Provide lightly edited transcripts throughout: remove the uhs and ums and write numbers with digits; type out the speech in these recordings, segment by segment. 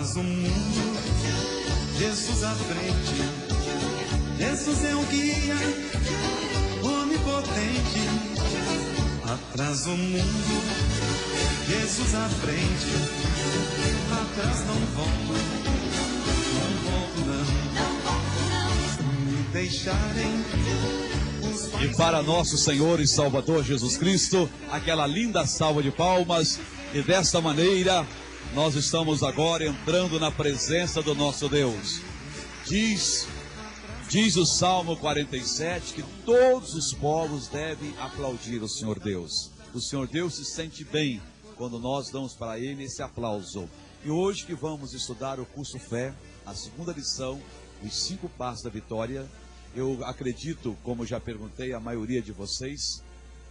Atrás o mundo, Jesus à frente. Jesus é o guia onipotente. Atrás o mundo, Jesus à frente. Atrás não volto, não. Me deixarem. E para nosso Senhor e Salvador Jesus Cristo, aquela linda salva de palmas. E desta maneira, nós estamos agora entrando na presença do nosso Deus. Diz o Salmo 47 que todos os povos devem aplaudir o Senhor Deus. O Senhor Deus se sente bem quando nós damos para Ele esse aplauso. E hoje que vamos estudar o curso Fé, a segunda lição, os 5 passos da vitória. Eu acredito, como já perguntei, a maioria de vocês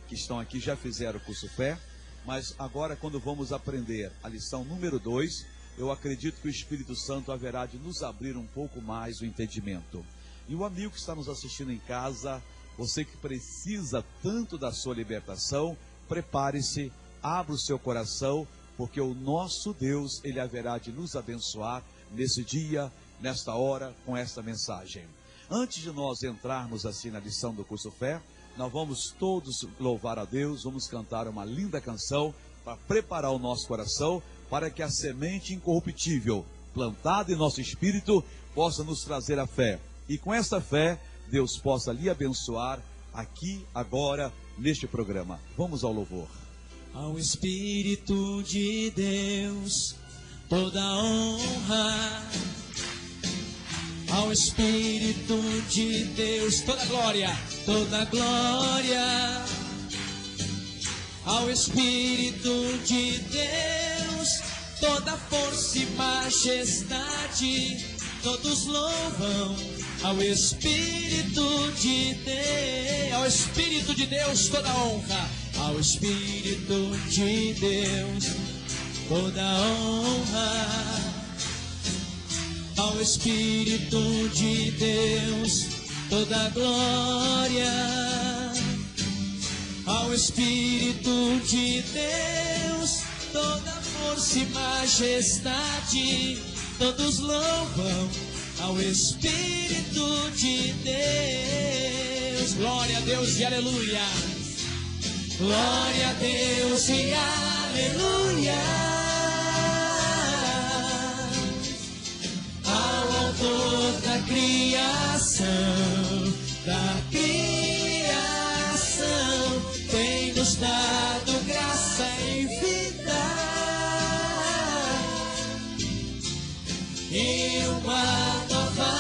que estão aqui já fizeram o curso Fé, mas agora quando vamos aprender a lição número 2, eu acredito que o Espírito Santo haverá de nos abrir um pouco mais o entendimento. E o amigo que está nos assistindo em casa, você que precisa tanto da sua libertação, prepare-se, abra o seu coração, porque o nosso Deus, Ele haverá de nos abençoar nesse dia, nesta hora, com esta mensagem. Antes de nós entrarmos assim na lição do curso Fé, nós vamos todos louvar a Deus, vamos cantar uma linda canção para preparar o nosso coração para que a semente incorruptível plantada em nosso espírito possa nos trazer a fé. E com essa fé, Deus possa lhe abençoar aqui, agora, neste programa. Vamos ao louvor. Ao Espírito de Deus, toda honra. Ao Espírito de Deus, toda glória, toda glória. Ao Espírito de Deus, toda força e majestade, todos louvam ao Espírito de Deus. Ao Espírito de Deus, toda honra. Ao Espírito de Deus, toda honra. Ao Espírito de Deus, toda glória. Ao Espírito de Deus, toda força e majestade, todos louvam ao Espírito de Deus. Glória a Deus e aleluia. Glória a Deus e aleluia. Autor da criação, tem nos dado graça e vida, e uma nova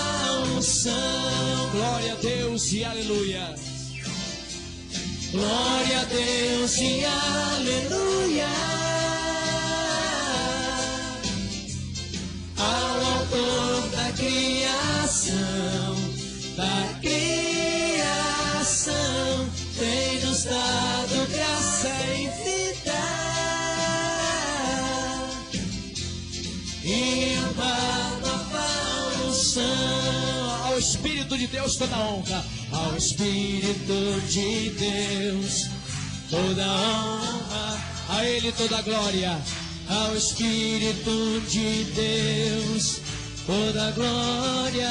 unção. Glória a Deus e aleluia. Glória a Deus e aleluia. Ao autor da criação, tem nos dado graça e vida, e uma nova unção. Ao Espírito de Deus toda honra. Ao Espírito de Deus toda honra. A Ele toda glória. Ao Espírito de Deus toda glória.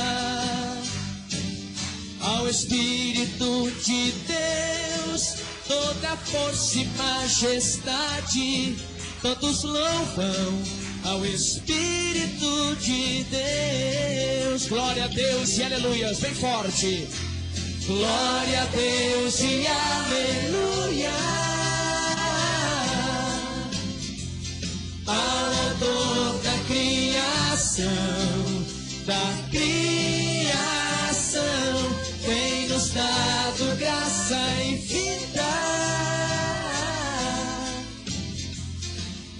Ao Espírito de Deus toda força e majestade, todos louvam ao Espírito de Deus. Glória a Deus e aleluia. Bem forte. Glória a Deus e aleluia. Ao autor da criação, tem nos dado graça e vida,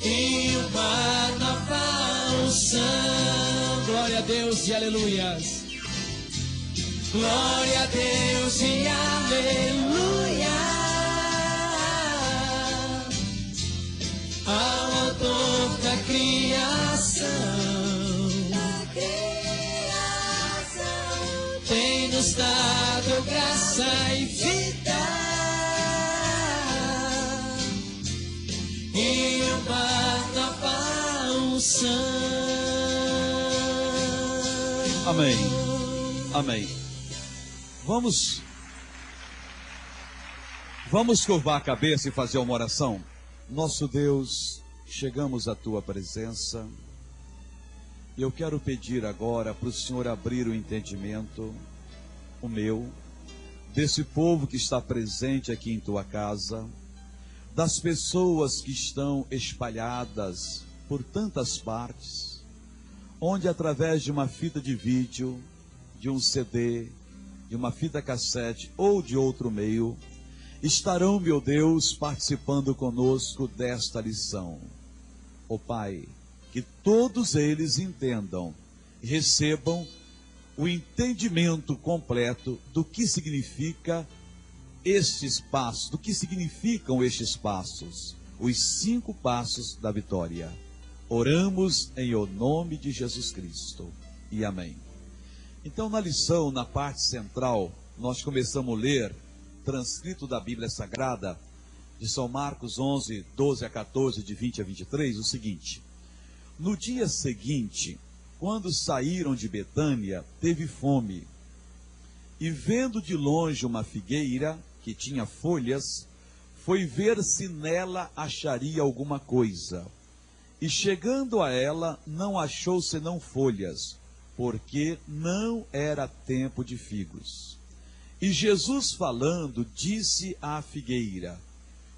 e uma nova unção. Glória a Deus e aleluias. Glória a Deus e aleluia. Ao autor da criação, tem nos dado graça e vida, e uma nova unção. Amém. Amém. Vamos curvar a cabeça e fazer uma oração. Nosso Deus, chegamos à tua presença e eu quero pedir agora para o Senhor abrir o entendimento, o meu, desse povo que está presente aqui em tua casa, das pessoas que estão espalhadas por tantas partes, onde através de uma fita de vídeo, de um CD, de uma fita cassete ou de outro meio, estarão, meu Deus, participando conosco desta lição. Ó Pai, que todos eles entendam, recebam o entendimento completo do que significa estes passos, do que significam estes passos, os 5 passos da vitória. Oramos em o nome de Jesus Cristo. E amém. Então, na lição, na parte central, nós começamos a ler, transcrito da Bíblia Sagrada, de São Marcos 11, 12 a 14, de 20 a 23, o seguinte: no dia seguinte, quando saíram de Betânia, teve fome, e vendo de longe uma figueira que tinha folhas, foi ver se nela acharia alguma coisa. E chegando a ela, não achou senão folhas, porque não era tempo de figos. E Jesus falando, disse à figueira: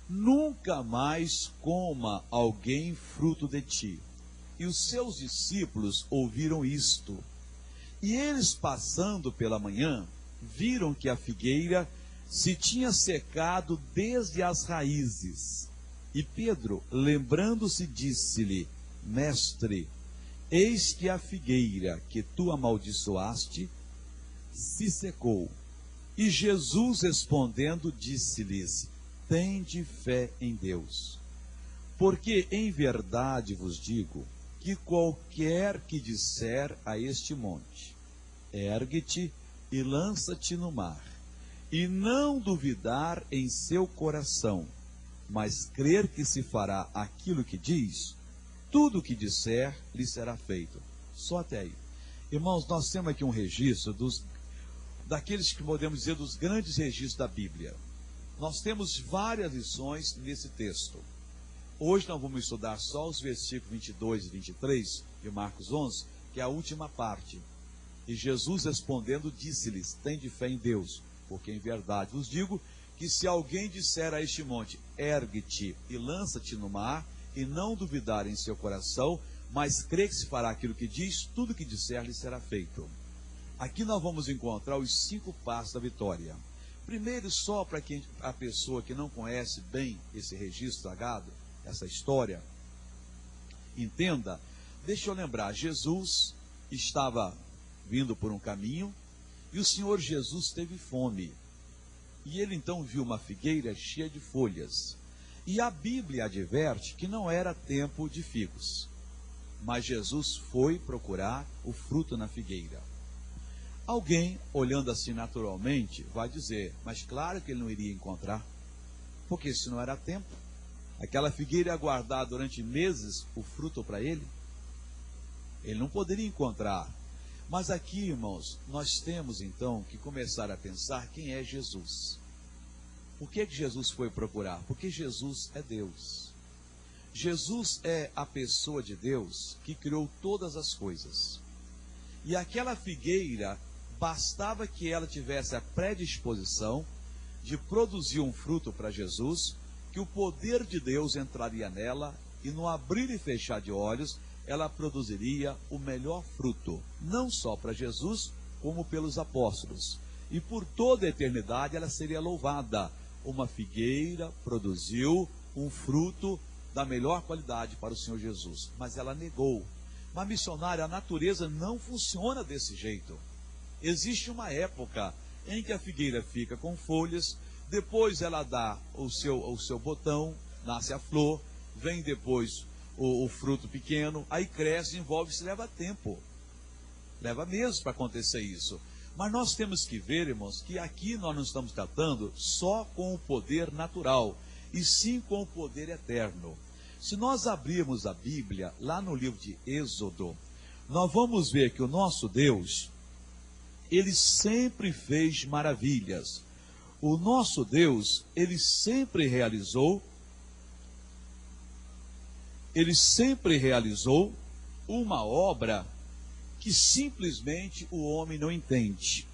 nunca mais coma alguém fruto de ti. E os seus discípulos ouviram isto. E eles, passando pela manhã, viram que a figueira se tinha secado desde as raízes. E Pedro, lembrando-se, disse-lhe: mestre, eis que a figueira que tu amaldiçoaste se secou. E Jesus, respondendo, disse-lhes: tende fé em Deus. Porque em verdade vos digo que qualquer que disser a este monte: ergue-te e lança-te no mar, e não duvidar em seu coração, mas crer que se fará aquilo que diz, tudo o que disser lhe será feito. Só até aí. Irmãos, nós temos aqui um registro daqueles que podemos dizer dos grandes registros da Bíblia. Nós temos várias lições nesse texto. Hoje nós vamos estudar só os versículos 22 e 23 de Marcos 11, que é a última parte. E Jesus respondendo disse-lhes: tende fé em Deus, porque em verdade vos digo que se alguém disser a este monte: ergue-te e lança-te no mar, e não duvidar em seu coração, mas crê que se fará aquilo que diz, tudo que disser lhe será feito. Aqui nós vamos encontrar os 5 passos da vitória. Primeiro, só para a pessoa que não conhece bem esse registro sagrado, essa história, entenda, deixa eu lembrar, Jesus estava vindo por um caminho, e o Senhor Jesus teve fome. E ele então viu uma figueira cheia de folhas. E a Bíblia adverte que não era tempo de figos. Mas Jesus foi procurar o fruto na figueira. Alguém, olhando assim naturalmente, vai dizer: mas claro que ele não iria encontrar, porque se não era tempo. Aquela figueira ia guardar durante meses o fruto para ele. Ele não poderia encontrar. Mas aqui, irmãos, nós temos então que começar a pensar quem é Jesus. Por que Jesus foi procurar? Porque Jesus é Deus. Jesus é a pessoa de Deus que criou todas as coisas. E aquela figueira, bastava que ela tivesse a predisposição de produzir um fruto para Jesus, que o poder de Deus entraria nela, e no abrir e fechar de olhos, ela produziria o melhor fruto, não só para Jesus, como pelos apóstolos. E por toda a eternidade ela seria louvada. Uma figueira produziu um fruto da melhor qualidade para o Senhor Jesus. Mas ela negou. Mas missionária, a natureza não funciona desse jeito. Existe uma época em que a figueira fica com folhas, depois ela dá o seu botão, nasce a flor, vem depois o fruto pequeno, aí cresce, envolve-se, leva tempo. Leva meses para acontecer isso. Mas nós temos que ver, irmãos, que aqui nós não estamos tratando só com o poder natural, e sim com o poder eterno. Se nós abrirmos a Bíblia, lá no livro de Êxodo, nós vamos ver que o nosso Deus, Ele sempre fez maravilhas. O nosso Deus, Ele sempre realizou uma obra que simplesmente o homem não entende.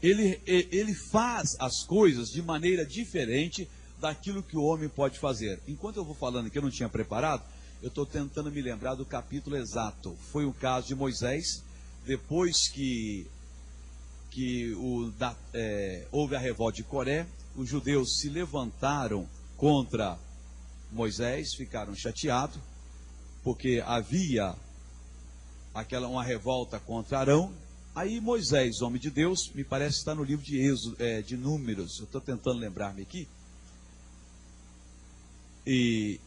Ele faz as coisas de maneira diferente daquilo que o homem pode fazer. Enquanto eu vou falando que eu não tinha preparado, eu estou tentando me lembrar do capítulo exato. Foi o caso de Moisés, depois que houve a revolta de Coré, os judeus se levantaram contra Moisés, ficaram chateados, porque havia uma revolta contra Arão. Aí Moisés, homem de Deus, me parece que está no livro de Êxodo, de Números, eu estou tentando lembrar-me aqui. E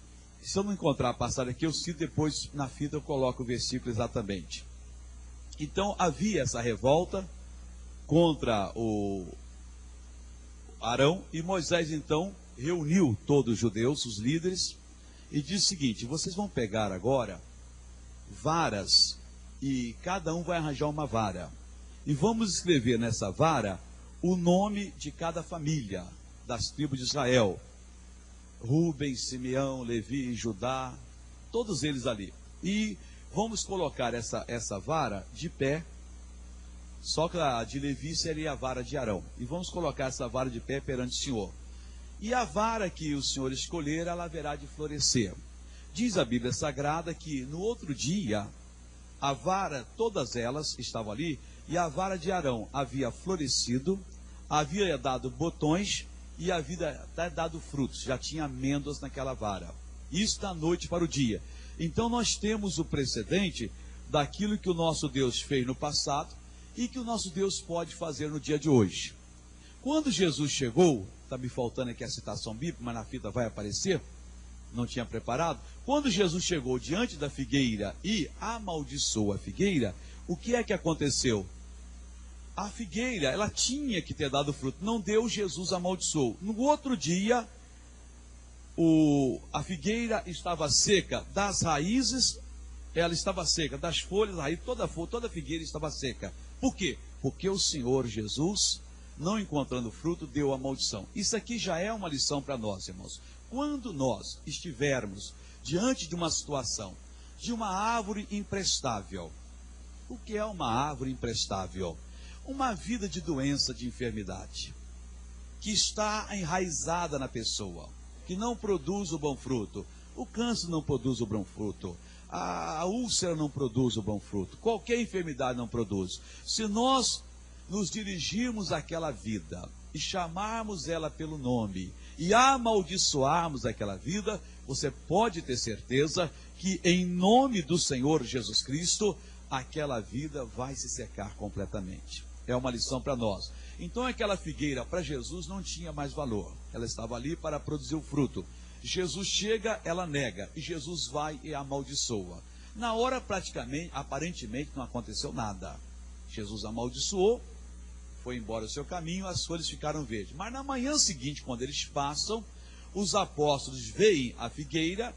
se eu não encontrar a passagem aqui, eu cito depois na fita, eu coloco o versículo exatamente. Então havia essa revolta contra o Arão, e Moisés então reuniu todos os judeus, os líderes, e disse o seguinte: vocês vão pegar agora varas, e cada um vai arranjar uma vara, e vamos escrever nessa vara o nome de cada família das tribos de Israel: Rubem, Simeão, Levi, Judá, todos eles ali. E vamos colocar essa vara de pé. Só que a de Levi seria a vara de Arão. E vamos colocar essa vara de pé perante o Senhor. E a vara que o Senhor escolher, ela haverá de florescer. Diz a Bíblia Sagrada que no outro dia, a vara, todas elas estavam ali, e a vara de Arão havia florescido, havia dado botões e havia até dado frutos. Já tinha amêndoas naquela vara. Isso da noite para o dia. Então nós temos o precedente daquilo que o nosso Deus fez no passado e que o nosso Deus pode fazer no dia de hoje. Quando Jesus chegou, está me faltando aqui a citação bíblica, mas na fita vai aparecer, não tinha preparado. Quando Jesus chegou diante da figueira e amaldiçoou a figueira, o que é que aconteceu? A figueira, ela tinha que ter dado fruto, não deu, Jesus amaldiçoou. No outro dia, a figueira estava seca das raízes, ela estava seca das folhas, toda a figueira estava seca. Por quê? Porque o Senhor Jesus, não encontrando fruto, deu a maldição. Isso aqui já é uma lição para nós, irmãos. Quando nós estivermos diante de uma situação, de uma árvore imprestável. O que é uma árvore imprestável? Uma vida de doença, de enfermidade, que está enraizada na pessoa, que não produz o bom fruto. O câncer não produz o bom fruto. A úlcera não produz o bom fruto. Qualquer enfermidade não produz. Se nós nos dirigirmos àquela vida e chamarmos ela pelo nome e amaldiçoarmos aquela vida, você pode ter certeza que em nome do Senhor Jesus Cristo, aquela vida vai se secar completamente. É uma lição para nós. Então aquela figueira para Jesus não tinha mais valor. Ela estava ali para produzir o fruto. Jesus chega, ela nega, e Jesus vai e amaldiçoa. Na hora, aparentemente não aconteceu nada. Jesus amaldiçoou, foi embora o seu caminho, as folhas ficaram verdes. Mas na manhã seguinte, quando eles passam, os apóstolos veem a figueira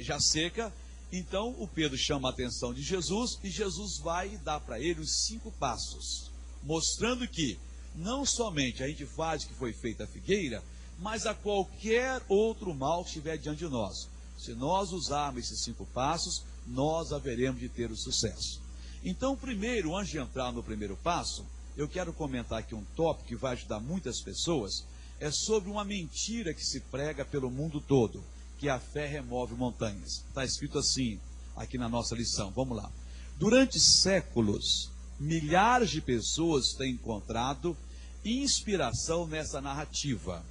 já seca. Então o Pedro chama a atenção de Jesus, e Jesus vai dar para ele os 5 passos, mostrando que não somente a gente faz o que foi feita a figueira, mas a qualquer outro mal que estiver diante de nós. Se nós usarmos esses 5 passos, nós haveremos de ter o sucesso. Então, primeiro, antes de entrar no primeiro passo, eu quero comentar aqui um tópico que vai ajudar muitas pessoas. É sobre uma mentira que se prega pelo mundo todo, que a fé remove montanhas. Está escrito assim, aqui na nossa lição. Vamos lá. Durante séculos, milhares de pessoas têm encontrado inspiração nessa narrativa.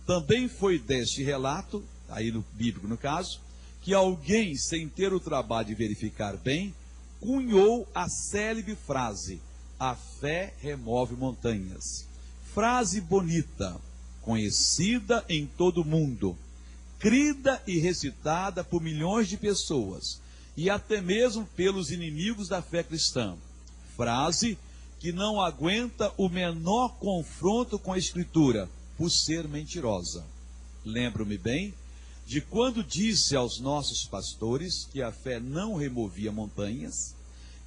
Também foi deste relato, aí no bíblico no caso, que alguém, sem ter o trabalho de verificar bem, cunhou a célebre frase: a fé remove montanhas. Frase bonita, conhecida em todo o mundo, crida e recitada por milhões de pessoas, e até mesmo pelos inimigos da fé cristã. Frase que não aguenta o menor confronto com a Escritura, por ser mentirosa. Lembro-me bem de quando disse aos nossos pastores que a fé não removia montanhas,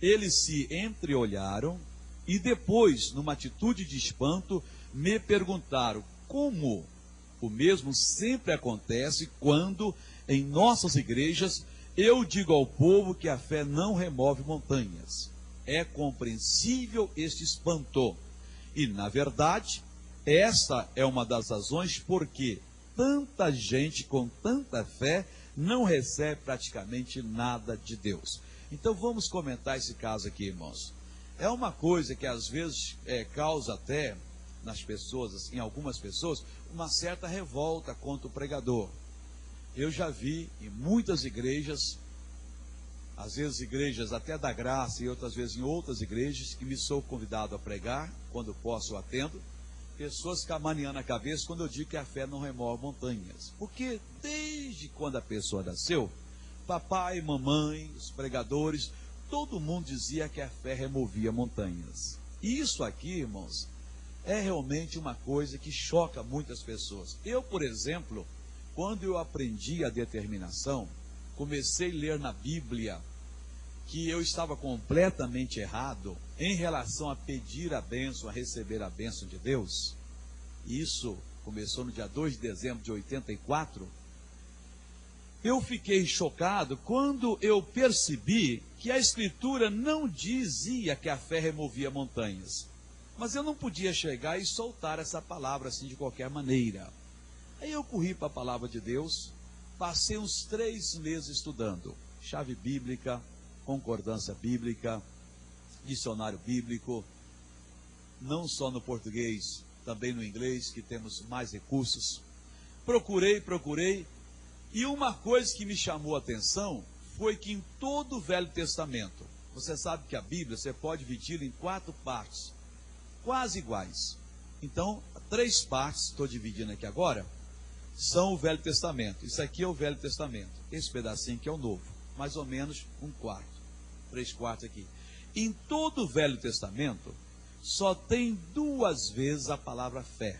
Eles se entreolharam e depois, numa atitude de espanto, me perguntaram como o mesmo sempre acontece quando, em nossas igrejas, eu digo ao povo que a fé não remove montanhas. É compreensível este espanto. E, na verdade, esta é uma das razões por que tanta gente com tanta fé não recebe praticamente nada de Deus. Então vamos comentar esse caso aqui, irmãos. É uma coisa que às vezes causa até nas pessoas, assim, em algumas pessoas, uma certa revolta contra o pregador. Eu já vi em muitas igrejas, às vezes igrejas até da graça e outras vezes em outras igrejas, que me sou convidado a pregar, quando posso eu atendo, pessoas ficam maniando a cabeça quando eu digo que a fé não remove montanhas. Porque desde quando a pessoa nasceu, papai, mamãe, os pregadores, todo mundo dizia que a fé removia montanhas. E isso aqui, irmãos, é realmente uma coisa que choca muitas pessoas. Eu, por exemplo, quando eu aprendi a determinação, comecei a ler na Bíblia que eu estava completamente errado em relação a pedir a bênção, a receber a bênção de Deus. Isso começou no dia 2 de dezembro de 84. Eu fiquei chocado quando eu percebi que a Escritura não dizia que a fé removia montanhas. Mas eu não podia chegar e soltar essa palavra assim de qualquer maneira. Aí eu corri para a palavra de Deus, passei uns 3 meses estudando chave bíblica, concordância bíblica, dicionário bíblico, não só no português, também no inglês, que temos mais recursos. Procurei, e uma coisa que me chamou a atenção foi que em todo o Velho Testamento, você sabe que a Bíblia você pode dividir em 4 partes, quase iguais. Então, 3 partes, estou dividindo aqui agora, são o Velho Testamento. Isso aqui é o Velho Testamento. Esse pedacinho aqui é o Novo. Mais ou menos 1/4. 3/4 aqui. Em todo o Velho Testamento, só tem 2 vezes a palavra fé.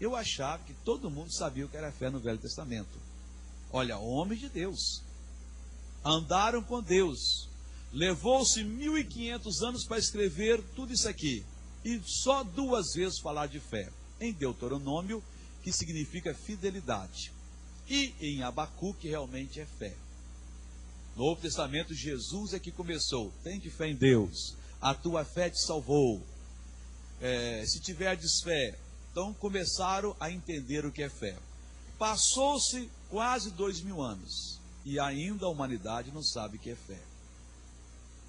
Eu achava que todo mundo sabia o que era fé no Velho Testamento. Olha, homens de Deus. Andaram com Deus. Levou-se 1500 anos para escrever tudo isso aqui. E só 2 vezes falar de fé. Em Deuteronômio, que significa fidelidade. E em Abacuque, que realmente é fé. No Novo Testamento, Jesus é que começou. Tem de fé em Deus. A tua fé te salvou. Se tiverdes fé. Então começaram a entender o que é fé. Passou-se quase 2000 anos. E ainda a humanidade não sabe o que é fé.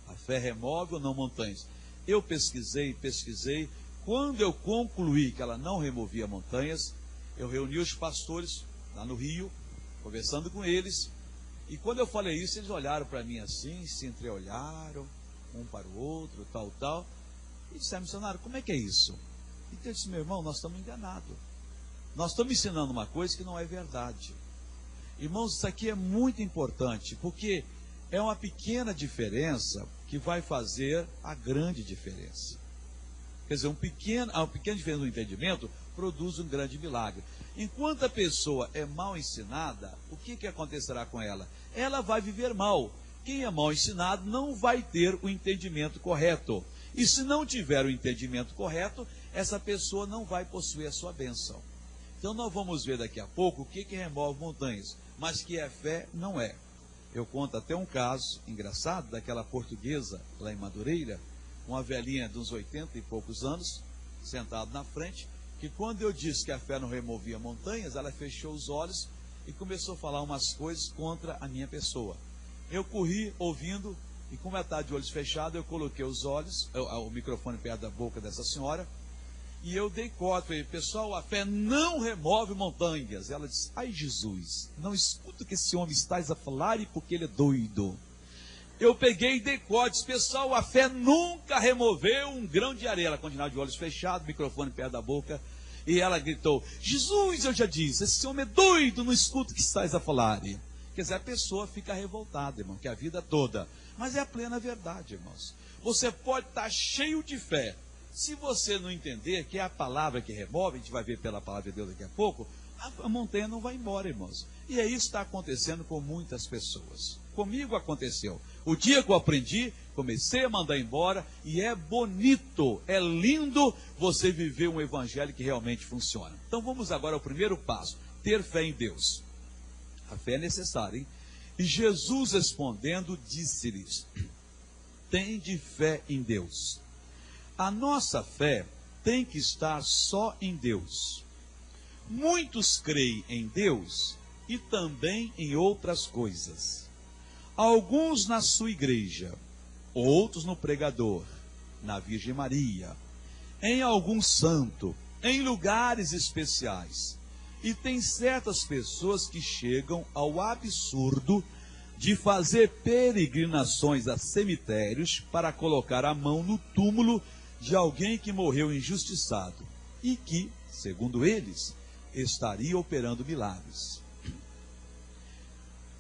A fé remove ou não montanhas? Eu pesquisei. Quando eu concluí que ela não removia montanhas, eu reuni os pastores lá no Rio, conversando com eles. E quando eu falei isso, eles olharam para mim assim, se entreolharam, um para o outro, tal. E disseram, missionário, como é que é isso? E eu disse, meu irmão, nós estamos enganados. Nós estamos ensinando uma coisa que não é verdade. Irmãos, isso aqui é muito importante, porque é uma pequena diferença que vai fazer a grande diferença. Quer dizer, uma pequena diferença no entendimento produz um grande milagre. Enquanto a pessoa é mal ensinada, o que acontecerá com ela? Ela vai viver mal. Quem é mal ensinado não vai ter o entendimento correto. E se não tiver o entendimento correto, essa pessoa não vai possuir a sua bênção. Então nós vamos ver daqui a pouco o que remove montanhas, mas que é fé, não é. Eu conto até um caso engraçado daquela portuguesa lá em Madureira, uma velhinha de uns 80 e poucos anos, sentada na frente, que quando eu disse que a fé não removia montanhas, ela fechou os olhos e começou a falar umas coisas contra a minha pessoa. Eu corri ouvindo, e como ela está de olhos fechados, eu coloquei os olhos, o microfone perto da boca dessa senhora, e eu dei corte, falei, pessoal, a fé não remove montanhas. Ela disse, ai Jesus, não escuta o que esse homem está a falar, e porque ele é doido. Eu peguei e dei cortes, pessoal, a fé nunca removeu um grão de areia. Ela continuava de olhos fechados, microfone perto da boca, e ela gritou, Jesus, eu já disse, esse homem é doido, não escuta o que estás a falar. Quer dizer, a pessoa fica revoltada, irmão, que a vida toda. Mas é a plena verdade, irmãos. Você pode estar cheio de fé. Se você não entender que é a palavra que remove, a gente vai ver pela palavra de Deus daqui a pouco, a montanha não vai embora, irmãos. E é isso que está acontecendo com muitas pessoas. Comigo aconteceu. O dia que eu aprendi, comecei a mandar embora, e é bonito, é lindo você viver um evangelho que realmente funciona. Então vamos agora ao primeiro passo, ter fé em Deus. A fé é necessária, hein? E Jesus respondendo, disse-lhes: tende fé em Deus. A nossa fé tem que estar só em Deus. Muitos creem em Deus e também em outras coisas. Alguns na sua igreja, outros no pregador, na Virgem Maria, em algum santo, em lugares especiais. E tem certas pessoas que chegam ao absurdo de fazer peregrinações a cemitérios para colocar a mão no túmulo de alguém que morreu injustiçado e que, segundo eles, estaria operando milagres.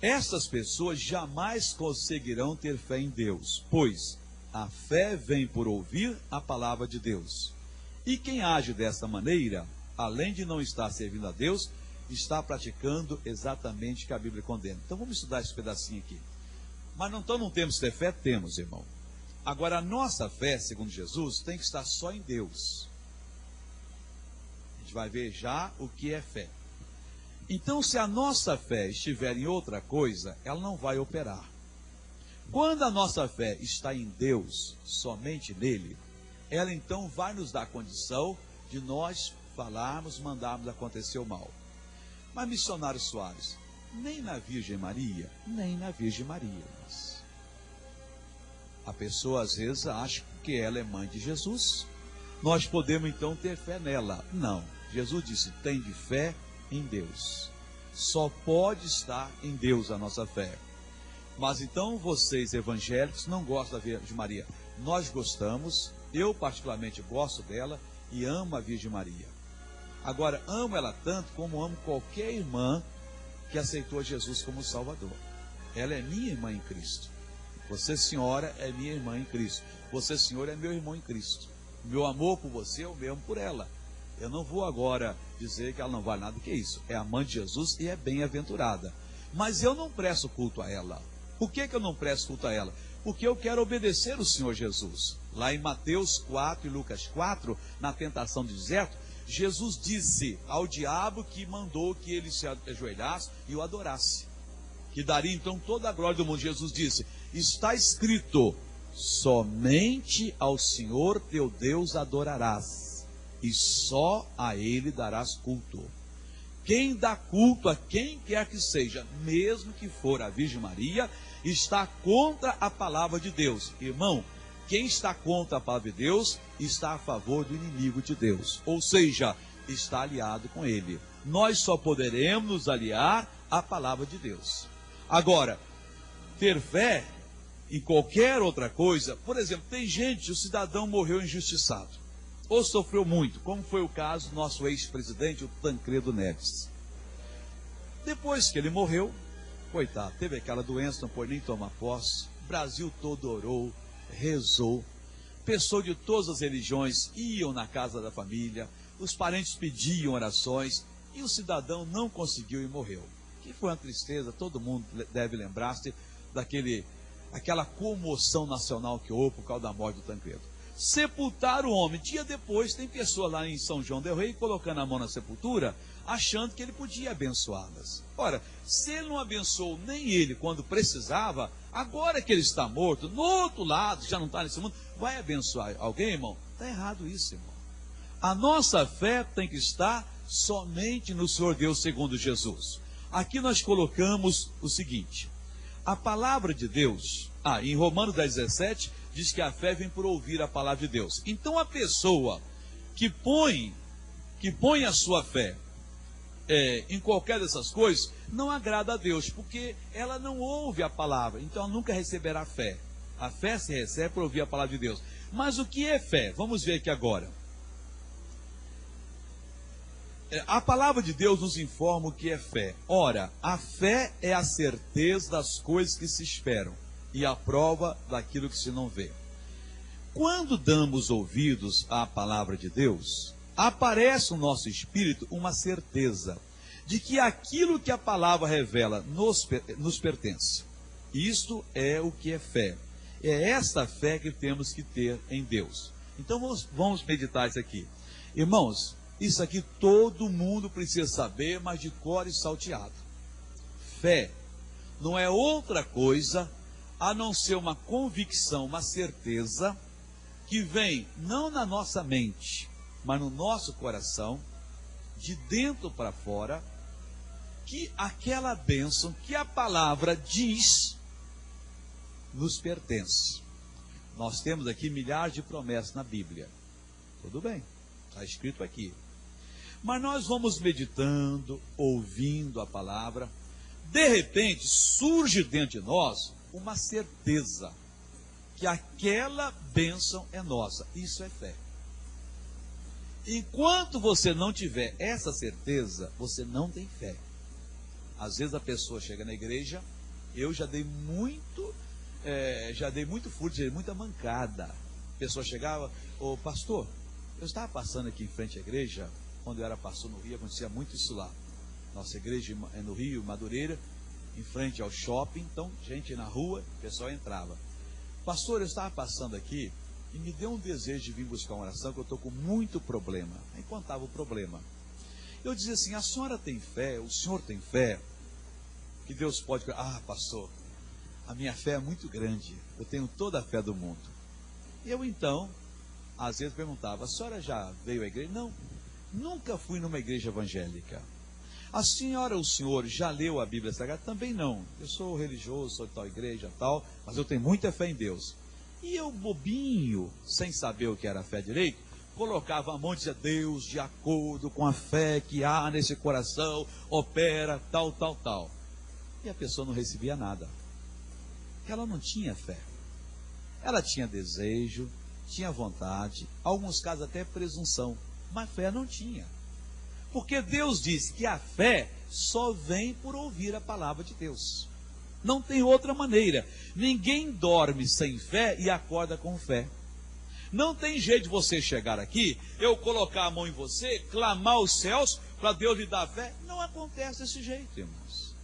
Essas pessoas jamais conseguirão ter fé em Deus, pois a fé vem por ouvir a palavra de Deus. E quem age dessa maneira, além de não estar servindo a Deus, está praticando exatamente o que a Bíblia condena. Então vamos estudar esse pedacinho aqui. Mas então não temos que ter fé? Temos, irmão. Agora a nossa fé, segundo Jesus, tem que estar só em Deus. A gente vai ver já o que é fé. Então, se a nossa fé estiver em outra coisa, ela não vai operar. Quando a nossa fé está em Deus, somente nele, ela então vai nos dar condição de nós falarmos, mandarmos acontecer o mal. Mas, missionário Soares, nem na Virgem Maria, nem na Virgem Maria. A pessoa às vezes acha que ela é mãe de Jesus. Nós podemos então ter fé nela. Não. Jesus disse, tende fé em Deus. Só pode estar em Deus a nossa fé. Mas então vocês evangélicos não gostam da Virgem Maria. Nós gostamos, eu particularmente gosto dela e amo a Virgem Maria. Agora, amo ela tanto como amo qualquer irmã que aceitou Jesus como Salvador. Ela é minha irmã em Cristo. Você, senhora, é minha irmã em Cristo. Você, senhor, é meu irmão em Cristo. Meu amor por você é o mesmo por ela. Eu não vou agora dizer que ela não vale nada, que é isso. É a mãe de Jesus e é bem-aventurada. Mas eu não presto culto a ela. Por que eu não presto culto a ela? Porque eu quero obedecer o Senhor Jesus. Lá em Mateus 4 e Lucas 4, na tentação do deserto, Jesus disse ao diabo que mandou que ele se ajoelhasse e o adorasse. Que daria então toda a glória do mundo. Jesus disse, está escrito, somente ao Senhor teu Deus adorarás, e só a Ele darás culto. Quem dá culto a quem quer que seja, mesmo que for a Virgem Maria, está contra a palavra de Deus. Irmão, quem está contra a palavra de Deus, está a favor do inimigo de Deus. Ou seja, está aliado com ele. Nós só poderemos nos aliar à palavra de Deus. Agora, ter fé em qualquer outra coisa, por exemplo, tem gente, o cidadão morreu injustiçado, ou sofreu muito, como foi o caso do nosso ex-presidente, o Tancredo Neves. Depois que ele morreu, coitado, teve aquela doença, não pôde nem tomar posse, o Brasil todo orou, rezou, pessoas de todas as religiões iam na casa da família, os parentes pediam orações, e o cidadão não conseguiu e morreu. Que foi uma tristeza, todo mundo deve lembrar-se daquela comoção nacional que houve por causa da morte do Tancredo. Sepultaram o homem. Dia depois, tem pessoas lá em São João del Rei colocando a mão na sepultura, achando que ele podia abençoá-las. Ora, se ele não abençoou nem ele quando precisava, agora que ele está morto, no outro lado, já não está nesse mundo, vai abençoar alguém, irmão? Está errado isso, irmão. A nossa fé tem que estar somente no Senhor Deus, segundo Jesus. Aqui nós colocamos o seguinte, a palavra de Deus, em Romanos 10:17, diz que a fé vem por ouvir a palavra de Deus. Então a pessoa que põe a sua fé em qualquer dessas coisas, não agrada a Deus, porque ela não ouve a palavra, então ela nunca receberá fé. A fé se recebe por ouvir a palavra de Deus. Mas o que é fé? Vamos ver aqui agora. A palavra de Deus nos informa o que é fé. Ora, a fé é a certeza das coisas que se esperam e a prova daquilo que se não vê. Quando damos ouvidos à palavra de Deus, aparece no nosso espírito uma certeza de que aquilo que a palavra revela nos pertence. Isto é o que é fé. É esta fé que temos que ter em Deus. Então vamos meditar isso aqui. Irmãos, isso aqui todo mundo precisa saber, mas de cor e salteado. Fé não é outra coisa a não ser uma convicção, uma certeza que vem não na nossa mente, mas no nosso coração, de dentro para fora, que aquela bênção que a palavra diz nos pertence. Nós temos aqui milhares de promessas na Bíblia. Tudo bem, está escrito aqui. Mas nós vamos meditando, ouvindo a palavra. De repente surge dentro de nós uma certeza que aquela bênção é nossa. Isso é fé. Enquanto você não tiver essa certeza, você não tem fé. Às vezes a pessoa chega na igreja, eu já dei muito furto, muita mancada. A pessoa chegava, ô pastor, eu estava passando aqui em frente à igreja, quando eu era pastor no Rio, acontecia muito isso lá. Nossa igreja é no Rio, Madureira, em frente ao shopping, então gente na rua, o pessoal entrava. Pastor, eu estava passando aqui e me deu um desejo de vir buscar uma oração, que eu estou com muito problema. Aí contava o problema. Eu dizia assim, a senhora tem fé, o senhor tem fé, que Deus pode... Ah, pastor, a minha fé é muito grande, eu tenho toda a fé do mundo. Eu então, às vezes perguntava, a senhora já veio à igreja? Não, nunca fui numa igreja evangélica. A senhora, o senhor, já leu a Bíblia Sagrada? Também não. Eu sou religioso, sou de tal igreja, tal, mas eu tenho muita fé em Deus. E eu, bobinho, sem saber o que era fé direito, colocava a mão e dizia, Deus, de acordo com a fé que há nesse coração, opera, tal, tal, tal. E a pessoa não recebia nada. Ela não tinha fé. Ela tinha desejo, tinha vontade, alguns casos até presunção, mas fé não tinha. Porque Deus disse que a fé só vem por ouvir a palavra de Deus. Não tem outra maneira. Ninguém dorme sem fé e acorda com fé. Não tem jeito de você chegar aqui, eu colocar a mão em você, clamar aos céus para Deus lhe dar fé. Não acontece desse jeito, irmãos.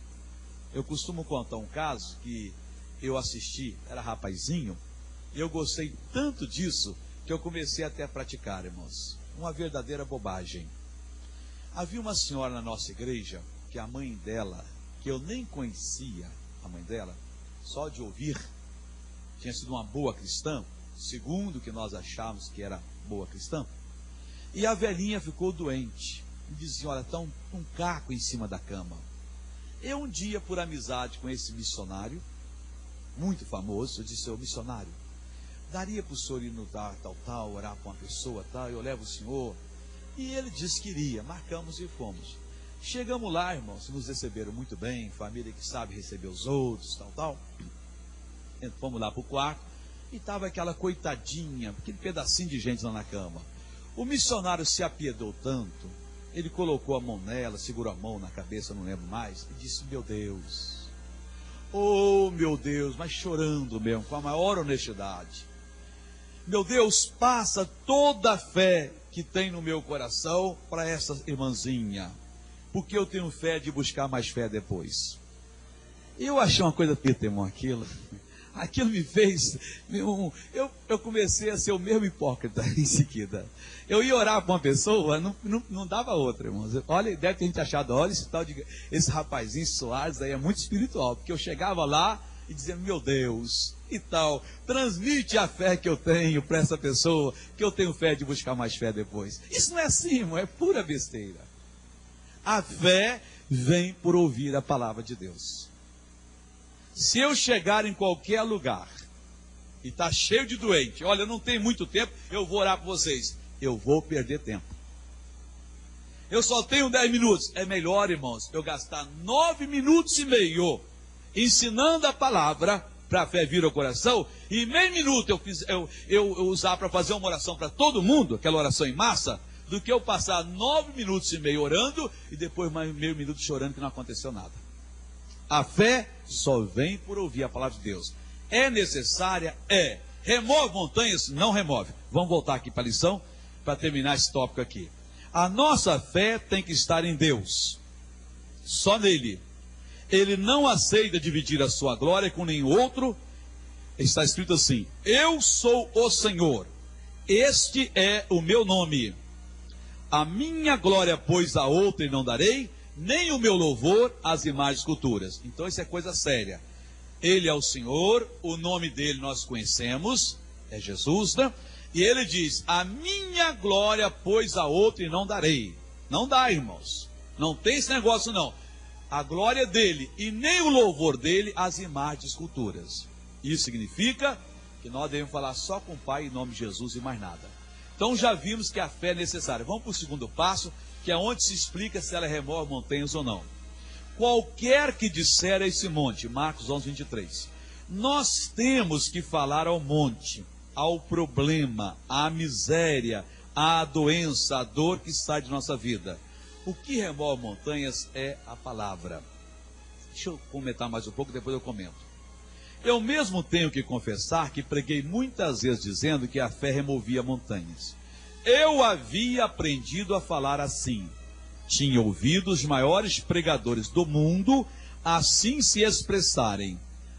Eu costumo contar um caso que eu assisti, era rapazinho, e eu gostei tanto disso que eu comecei até a praticar, irmãos. Uma verdadeira bobagem. Havia uma senhora na nossa igreja, que a mãe dela, que eu nem conhecia a mãe dela, só de ouvir, tinha sido uma boa cristã, segundo o que nós achávamos que era boa cristã, e a velhinha ficou doente, e dizia, olha, está um caco em cima da cama. Eu um dia, por amizade com esse missionário, muito famoso, eu disse, ô missionário, daria para o senhor ir no tal, orar para uma pessoa, tal, eu levo o senhor. E ele disse que iria, marcamos e fomos. Chegamos lá, irmãos, nos receberam muito bem, família que sabe receber os outros, tal. Fomos lá para o quarto, e estava aquela coitadinha, aquele pedacinho de gente lá na cama. O missionário se apiedou tanto, ele colocou a mão nela, segurou a mão na cabeça, não lembro mais, e disse, meu Deus, oh meu Deus, mas chorando mesmo, com a maior honestidade. Meu Deus, passa toda a fé que tem no meu coração para essa irmãzinha, porque eu tenho fé de buscar mais fé depois. Eu achei uma coisa triste, irmão, aquilo me fez, eu comecei a ser o mesmo hipócrita em seguida. Eu ia orar para uma pessoa, não dava outra, irmãos. Olha, deve ter gente achado, olha, esse rapazinho Soares aí é muito espiritual, porque eu chegava lá e dizia, meu Deus, e tal, transmite a fé que eu tenho para essa pessoa, que eu tenho fé de buscar mais fé depois. Isso não é assim, irmão, é pura besteira. A fé vem por ouvir a palavra de Deus. Se eu chegar em qualquer lugar e está cheio de doente, olha, eu não tenho muito tempo, eu vou orar por vocês. Eu vou perder tempo. Eu só tenho 10 minutos. É melhor, irmãos, eu gastar 9 minutos e meio ensinando a palavra para a fé vir ao coração, e meio minuto eu usar para fazer uma oração para todo mundo, aquela oração em massa, do que eu passar 9 minutos e meio orando e depois mais meio minuto chorando que não aconteceu nada. A fé só vem por ouvir a palavra de Deus. É necessária? É. Remove montanhas? Não remove. Vamos voltar aqui para a lição, para terminar esse tópico aqui. A nossa fé tem que estar em Deus. Só nele. Ele não aceita dividir a sua glória com nenhum outro. Está escrito assim: eu sou o Senhor, este é o meu nome. A minha glória, pois, a outrem não darei, nem o meu louvor às imagens esculturas. Então isso é coisa séria. Ele é o Senhor, o nome dele nós conhecemos, é Jesus, né? E ele diz: a minha glória, pois, a outrem não darei. Não dá, irmãos. Não tem esse negócio, não. A glória dele e nem o louvor dele às imagens de esculturas. Isso significa que nós devemos falar só com o Pai em nome de Jesus e mais nada. Então já vimos que a fé é necessária. Vamos para o segundo passo, que é onde se explica se ela remove montanhas ou não. Qualquer que disser a esse monte, Marcos 11, 23, nós temos que falar ao monte, ao problema, à miséria, à doença, à dor que sai de nossa vida. O que remove montanhas é a palavra. Deixa eu comentar mais um pouco, depois eu comento. Eu mesmo tenho que confessar que preguei muitas vezes dizendo que a fé removia montanhas. Eu havia aprendido a falar assim. Tinha ouvido os maiores pregadores do mundo assim se expressarem.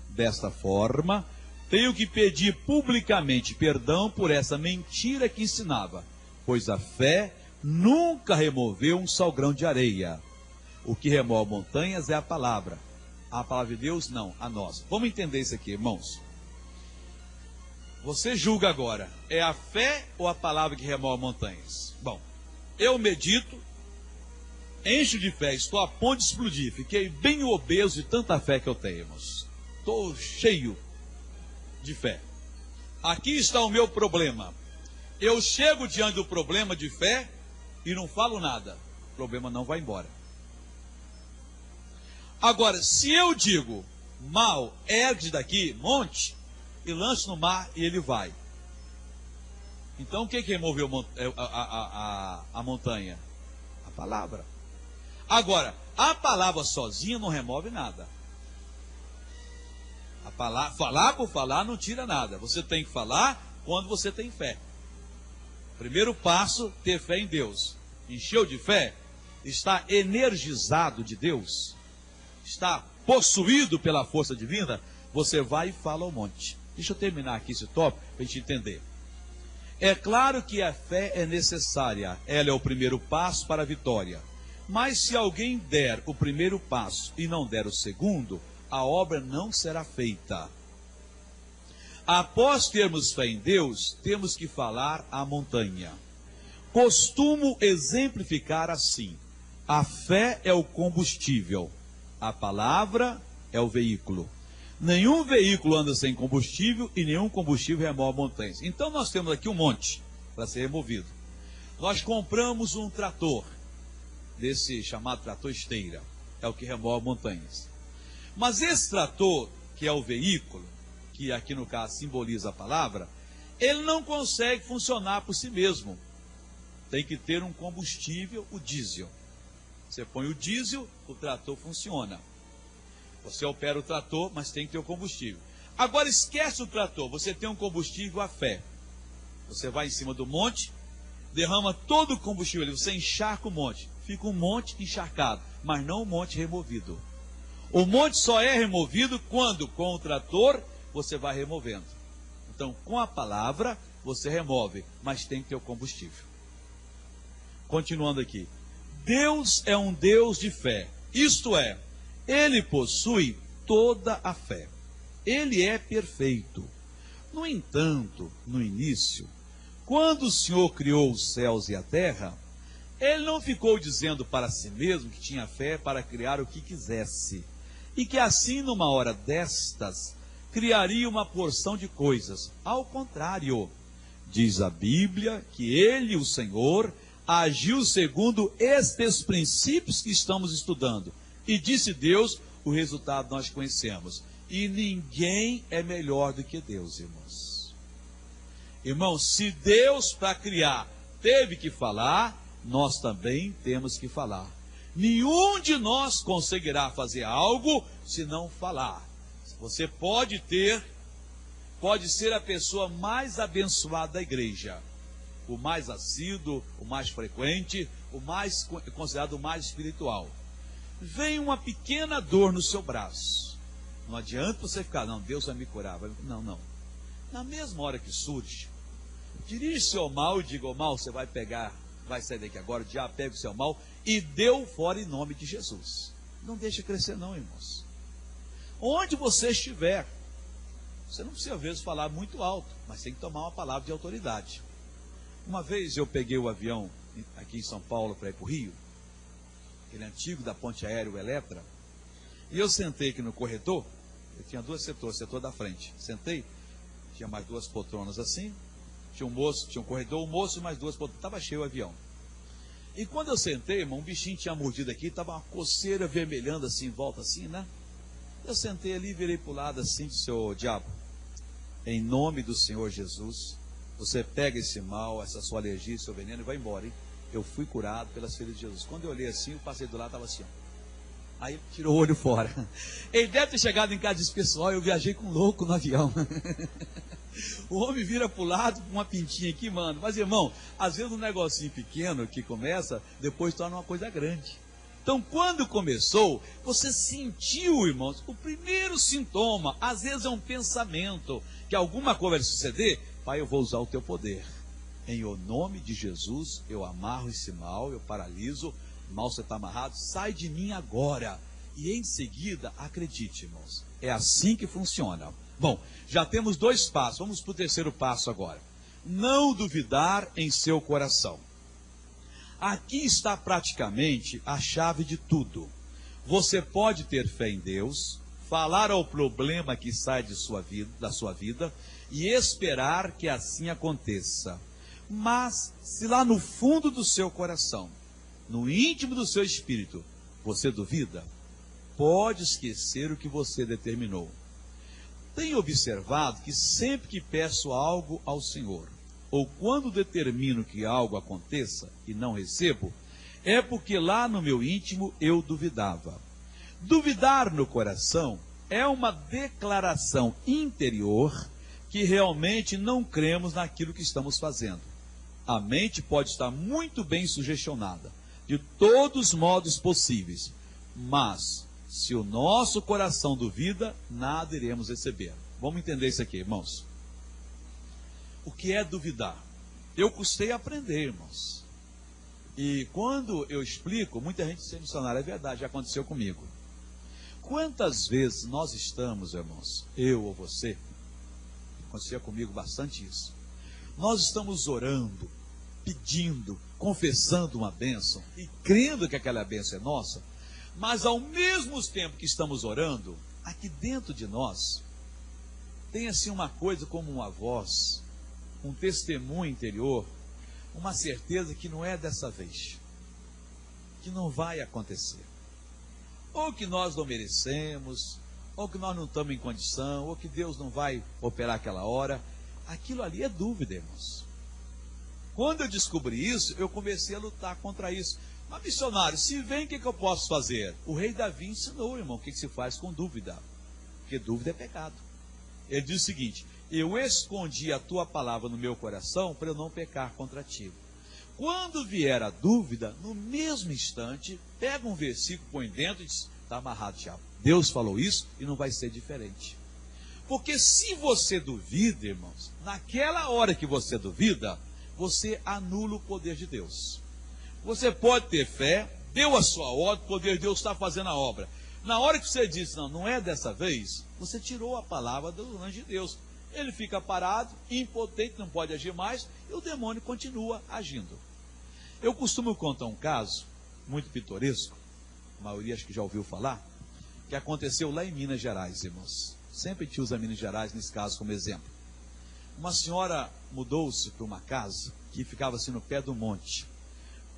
Desta forma, tenho que pedir publicamente perdão por essa mentira que ensinava, pois a fé nunca removeu um só grão de areia. O que remove montanhas é a palavra. A palavra de Deus, não, a nossa. Vamos entender isso aqui, irmãos. Você julga agora, é a fé ou a palavra que remove montanhas? Bom, eu medito, encho de fé, estou a ponto de explodir. Fiquei bem obeso de tanta fé que eu tenho, irmãos. Estou cheio de fé. Aqui está o meu problema. Eu chego diante do problema de fé e não falo nada. O problema não vai embora. Agora, se eu digo, mal, ergue daqui, monte, e lance no mar, e ele vai. Então, o que removeu a montanha? A palavra. Agora, a palavra sozinha não remove nada. Falar por falar não tira nada. Você tem que falar quando você tem fé. Primeiro passo, ter fé em Deus. Encheu de fé? Está energizado de Deus? Está possuído pela força divina? Você vai e fala ao monte. Deixa eu terminar aqui esse tópico para a gente entender. É claro que a fé é necessária. Ela é o primeiro passo para a vitória. Mas se alguém der o primeiro passo e não der o segundo, a obra não será feita. Após termos fé em Deus, temos que falar à montanha. Costumo exemplificar assim: a fé é o combustível, a palavra é o veículo. Nenhum veículo anda sem combustível e nenhum combustível remove montanhas. Então nós temos aqui um monte para ser removido. Nós compramos um trator, desse chamado trator esteira, é o que remove montanhas. Mas esse trator, que é o veículo, que aqui no caso simboliza a palavra, ele não consegue funcionar por si mesmo. Tem que ter um combustível, o diesel. Você põe o diesel, o trator funciona. Você opera o trator, mas tem que ter o combustível. Agora esquece o trator, você tem um combustível, a fé. Você vai em cima do monte, derrama todo o combustível ali, você encharca o monte. Fica um monte encharcado, mas não um monte removido. O monte só é removido quando, com o trator, você vai removendo. Então, com a palavra, você remove, mas tem que ter o combustível. Continuando aqui. Deus é um Deus de fé. Isto é, Ele possui toda a fé. Ele é perfeito. No entanto, no início, quando o Senhor criou os céus e a terra, Ele não ficou dizendo para si mesmo que tinha fé para criar o que quisesse. E que assim, numa hora destas, criaria uma porção de coisas. Ao contrário, diz a Bíblia que Ele, o Senhor, agiu segundo estes princípios que estamos estudando. E disse Deus, o resultado nós conhecemos. E ninguém é melhor do que Deus, irmãos. Irmãos, se Deus para criar teve que falar, nós também temos que falar. Nenhum de nós conseguirá fazer algo se não falar. Você pode ser a pessoa mais abençoada da igreja, o mais assíduo, o mais frequente, considerado o mais espiritual. vem uma pequena dor no seu braço. Não adianta você ficar, não, Deus vai me curar. Não, não. Na mesma hora que surge, dirige-se ao mal e diga, ô mal, você vai pegar, vai sair daqui agora, o diabo pega o seu mal e deu fora em nome de Jesus. Não deixa crescer não, irmãos. Onde você estiver, você não precisa às vezes falar muito alto, mas tem que tomar uma palavra de autoridade. Uma vez eu peguei o avião aqui em São Paulo para ir para o Rio, aquele antigo da ponte aérea, o Eletra, e eu sentei aqui no corredor, eu tinha dois setores, setor da frente, sentei, tinha mais duas poltronas assim, tinha um moço, tinha um corredor, um moço e mais duas poltronas, estava cheio o avião. E quando eu sentei, irmão, um bichinho tinha mordido aqui, estava uma coceira vermelhando assim, em volta assim, né? Eu sentei ali, virei para o lado assim, disse, ô diabo, em nome do Senhor Jesus, você pega esse mal, essa sua alergia, esse seu veneno e vai embora, hein? Eu fui curado pelas feridas de Jesus. Quando eu olhei assim, eu passei do lado, estava assim, ó. Aí ele tirou o olho fora. Ele deve ter chegado em casa e disse, pessoal, eu viajei com um louco no avião. O homem vira para o lado, com uma pintinha aqui, mano. Mas, irmão, às vezes um negocinho pequeno que começa, depois torna uma coisa grande. Então, quando começou, você sentiu, irmãos, o primeiro sintoma, às vezes é um pensamento, que alguma coisa vai suceder, Pai, eu vou usar o teu poder. Em o nome de Jesus, eu amarro esse mal, eu paraliso, mal você está amarrado, sai de mim agora. E em seguida, acredite, irmãos, é assim que funciona. Bom, já temos 2 passos, vamos para o terceiro passo agora. Não duvidar em seu coração. Aqui está praticamente a chave de tudo. Você pode ter fé em Deus, falar ao problema que sai de da sua vida e esperar que assim aconteça. Mas, se lá no fundo do seu coração, no íntimo do seu espírito, você duvida, pode esquecer o que você determinou. Tenho observado que sempre que peço algo ao Senhor, ou quando determino que algo aconteça e não recebo, é porque lá no meu íntimo eu duvidava. Duvidar no coração é uma declaração interior que realmente não cremos naquilo que estamos fazendo. A mente pode estar muito bem sugestionada, de todos os modos possíveis, mas se o nosso coração duvida, nada iremos receber. Vamos entender isso aqui, irmãos. O que é duvidar? Eu custei aprender, irmãos. E quando eu explico, muita gente se emocionar, é verdade, já aconteceu comigo. Quantas vezes nós estamos, irmãos, eu ou você, acontecia comigo bastante isso, nós estamos orando, pedindo, confessando uma bênção e crendo que aquela bênção é nossa, mas ao mesmo tempo que estamos orando, aqui dentro de nós, tem assim uma coisa como uma voz, um testemunho interior, uma certeza que não é dessa vez, que não vai acontecer, ou que nós não merecemos, ou que nós não estamos em condição, ou que Deus não vai operar aquela hora. Aquilo ali é dúvida, irmãos. Quando eu descobri isso, eu comecei a lutar contra isso. Mas missionário, se vem, o que eu posso fazer? O rei Davi ensinou, irmão, o que se faz com dúvida, porque dúvida é pecado. Ele diz o seguinte: eu escondi a tua palavra no meu coração para eu não pecar contra ti. Quando vier a dúvida, no mesmo instante, pega um versículo, põe dentro e diz, está amarrado, diabo. Deus falou isso e não vai ser diferente. Porque se você duvida, irmãos, naquela hora que você duvida, você anula o poder de Deus. Você pode ter fé, deu a sua ordem, o poder de Deus está fazendo a obra. Na hora que você diz, não, não é dessa vez, você tirou a palavra do anjo de Deus. Ele fica parado, impotente, não pode agir mais, e o demônio continua agindo. Eu costumo contar um caso, muito pitoresco, a maioria acho que já ouviu falar, que aconteceu lá em Minas Gerais, irmãos. Sempre te usa Minas Gerais nesse caso como exemplo. Uma senhora mudou-se para uma casa que ficava assim no pé do monte.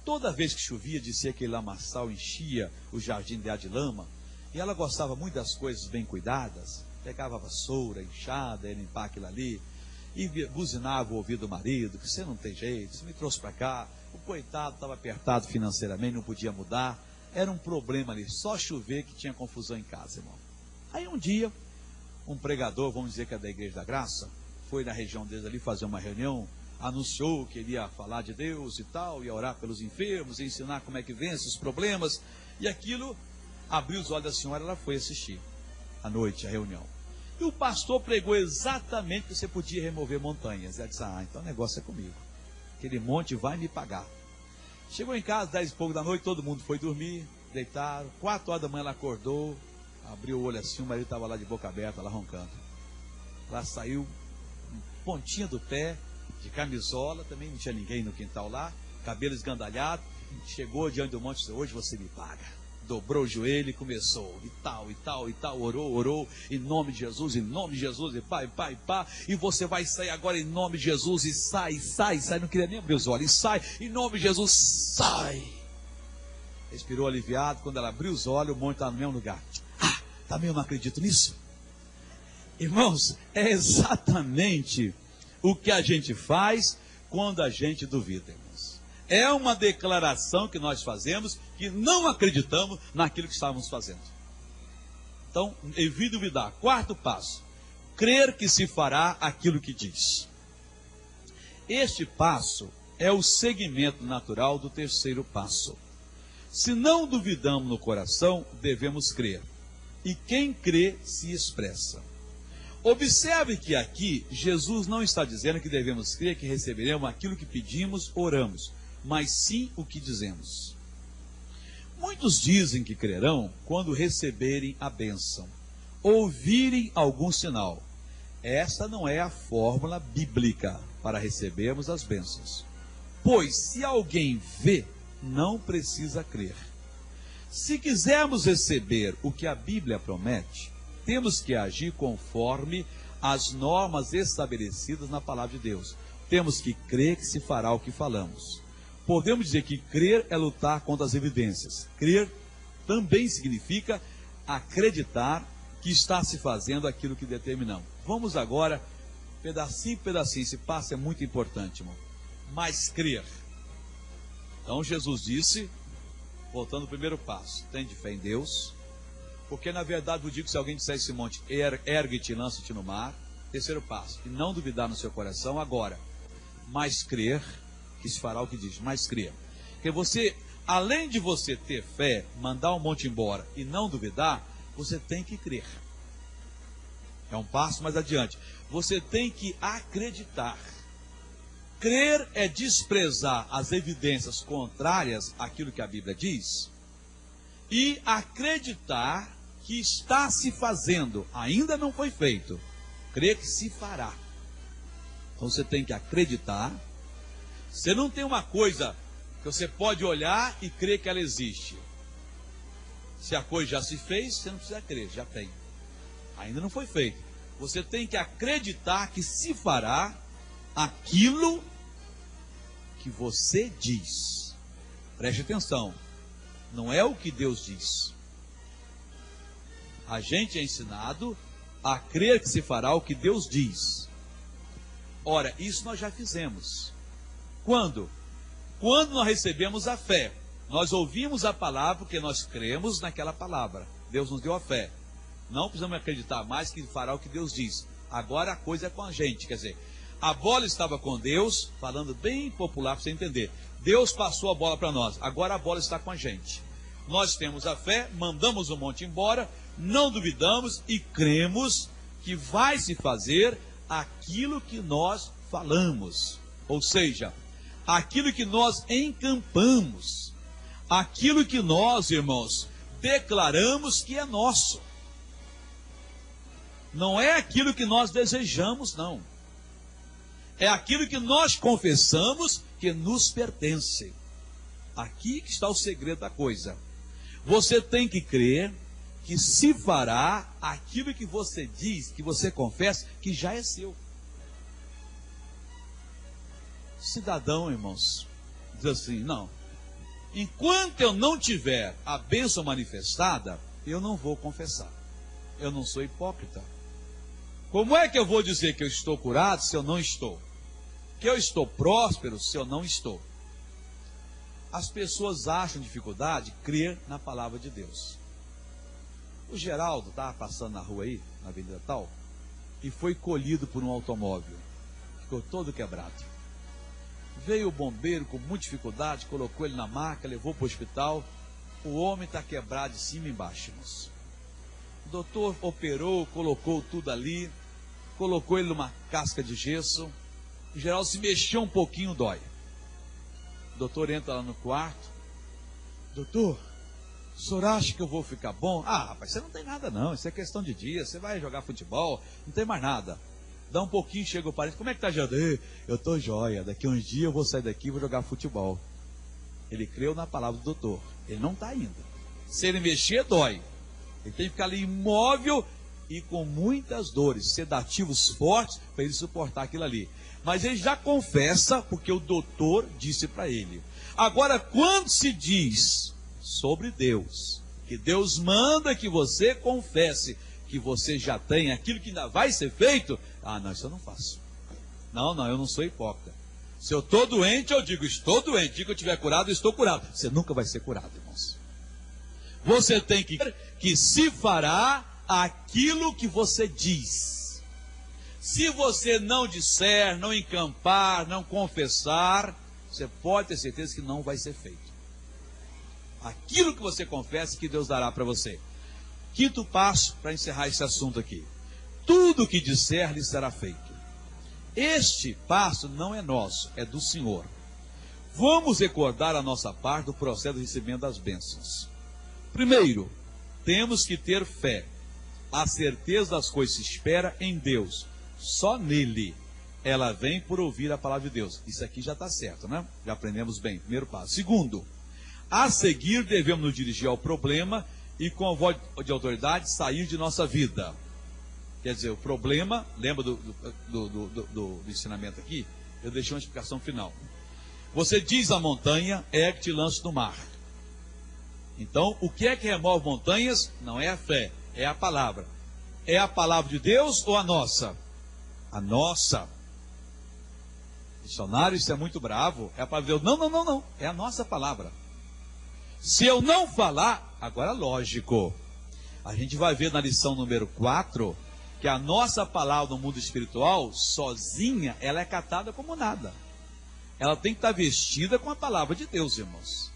Toda vez que chovia, dizia que aquele lamaçal enchia o jardim de lama, e ela gostava muito das coisas bem cuidadas, pegava a vassoura, enxada, ia limpar aquilo ali, e buzinava o ouvido do marido, que você não tem jeito, você me trouxe para cá, o coitado estava apertado financeiramente, não podia mudar, era um problema ali, só chover que tinha confusão em casa, irmão. Aí um dia, um pregador, vamos dizer que é da Igreja da Graça, foi na região deles ali fazer uma reunião, anunciou que ele ia falar de Deus e tal, ia orar pelos enfermos, ia ensinar como é que vence os problemas, e aquilo abriu os olhos da senhora, ela foi assistir à noite a reunião. E o pastor pregou exatamente que você podia remover montanhas. Ela disse, então o negócio é comigo. Aquele monte vai me pagar. Chegou em casa, 10 e pouco da noite, todo mundo foi dormir, deitaram. 4 horas da manhã ela acordou, abriu o olho assim, o marido estava lá de boca aberta, lá roncando. Ela saiu, pontinha do pé, de camisola, também não tinha ninguém no quintal lá, cabelo esgandalhado, chegou diante do monte e disse, hoje você me paga. Dobrou o joelho e começou, e tal, orou, em nome de Jesus, e pá, e você vai sair agora em nome de Jesus, e sai, não queria nem abrir os olhos, e sai, em nome de Jesus, sai. Respirou aliviado, quando ela abriu os olhos, o monte está no mesmo lugar. Também eu não acredito nisso. Irmãos, é exatamente o que a gente faz quando a gente duvida, irmãos. É uma declaração que nós fazemos que não acreditamos naquilo que estávamos fazendo. Então, evite duvidar. 4º passo, crer que se fará aquilo que diz. Este passo é o segmento natural do 3º passo. Se não duvidamos no coração, devemos crer. E quem crê se expressa. Observe que aqui Jesus não está dizendo que devemos crer que receberemos aquilo que pedimos, oramos, mas sim o que dizemos. Muitos dizem que crerão quando receberem a bênção, ouvirem algum sinal. Esta não é a fórmula bíblica para recebermos as bênçãos. Pois se alguém vê, não precisa crer. Se quisermos receber o que a Bíblia promete, temos que agir conforme as normas estabelecidas na palavra de Deus. Temos que crer que se fará o que falamos. Podemos dizer que crer é lutar contra as evidências. Crer também significa acreditar que está se fazendo aquilo que determinamos. Vamos agora, pedacinho por pedacinho, esse passo é muito importante, irmão. Mas crer. Então Jesus disse, voltando ao primeiro passo, tem de fé em Deus, porque na verdade eu digo que se alguém disser esse monte, ergue-te e lança-te no mar. 3º passo, e não duvidar no seu coração agora, mas crer que se fará o que diz, mas crer. Porque você, além de você ter fé, mandar um monte embora e não duvidar, você tem que crer. É um passo mais adiante. Você tem que acreditar. Crer é desprezar as evidências contrárias àquilo que a Bíblia diz e acreditar que está se fazendo, ainda não foi feito. Crer que se fará. Então você tem que acreditar. Você não tem uma coisa que você pode olhar e crer que ela existe. Se a coisa já se fez, você não precisa crer, já tem. Ainda não foi feito. Você tem que acreditar que se fará aquilo que você diz. Preste atenção. Não é o que Deus diz. A gente é ensinado a crer que se fará o que Deus diz. Ora, isso nós já fizemos. Quando? Quando nós recebemos a fé. Nós ouvimos a palavra porque nós cremos naquela palavra. Deus nos deu a fé. Não precisamos acreditar mais que fará o que Deus diz. Agora a coisa é com a gente. Quer dizer, a bola estava com Deus, falando bem popular para você entender. Deus passou a bola para nós. Agora a bola está com a gente. Nós temos a fé, mandamos o monte embora, não duvidamos e cremos que vai se fazer aquilo que nós falamos. Ou seja, aquilo que nós encampamos, aquilo que nós, irmãos, declaramos que é nosso. Não é aquilo que nós desejamos, não. É aquilo que nós confessamos que nos pertence. Aqui que está o segredo da coisa. Você tem que crer que se fará aquilo que você diz, que você confessa, que já é seu. Cidadão, irmãos, diz assim, não, enquanto eu não tiver a bênção manifestada, eu não vou confessar. Eu não sou hipócrita. Como é que eu vou dizer que eu estou curado se eu não estou? Que eu estou próspero se eu não estou? As pessoas acham dificuldade de crer na palavra de Deus. O Geraldo estava passando na rua aí, na avenida tal, e foi colhido por um automóvel. Ficou todo quebrado. Veio o bombeiro com muita dificuldade, colocou ele na maca, levou para o hospital. O homem está quebrado de cima e embaixo, irmãos. O doutor operou, colocou tudo ali, colocou ele numa casca de gesso. Em geral, se mexer um pouquinho, dói. O doutor entra lá no quarto. Doutor, o senhor acha que eu vou ficar bom? Ah, rapaz, você não tem nada não, isso é questão de dia, você vai jogar futebol, não tem mais nada. Dá um pouquinho, chega o parente, como é que tá, Jandê? Eu tô jóia, daqui a uns dias eu vou sair daqui e vou jogar futebol. Ele creu na palavra do doutor, ele não está ainda. Se ele mexer, dói. Ele tem que ficar ali imóvel e com muitas dores, sedativos fortes, para ele suportar aquilo ali. Mas ele já confessa, porque o doutor disse para ele. Agora, quando se diz sobre Deus, que Deus manda que você confesse que você já tem aquilo que ainda vai ser feito, ah, não, isso eu não faço. Não, eu não sou hipócrita. Se eu estou doente, eu digo, estou doente. Digo que eu estiver curado, eu estou curado. Você nunca vai ser curado, irmãos. Você tem que se fará aquilo que você diz. Se você não disser, não encampar, não confessar, você pode ter certeza que não vai ser feito. Aquilo que você confessa, que Deus dará para você. Quinto passo, para encerrar esse assunto aqui. Tudo que disser lhe será feito. Este passo não é nosso, é do Senhor. Vamos recordar a nossa parte do processo de recebimento das bênçãos. Primeiro, temos que ter fé. A certeza das coisas se espera em Deus. Só nele ela vem por ouvir a palavra de Deus. Isso aqui já está certo, né? Já aprendemos bem. Primeiro passo. Segundo, a seguir devemos nos dirigir ao problema e com a voz de autoridade sair de nossa vida. Quer dizer, o problema, lembra do ensinamento aqui? Eu deixei uma explicação final. Você diz à montanha, que te lanço no mar. Então, o que é que remove montanhas? Não é a fé, é a palavra. É a palavra de Deus ou a nossa? A nossa. Dicionário, isso é muito bravo. É a palavra de Deus. Não. É a nossa palavra. Se eu não falar, agora lógico. A gente vai ver na lição número 4 que a nossa palavra no mundo espiritual, sozinha, ela é catada como nada. Ela tem que estar vestida com a palavra de Deus, irmãos.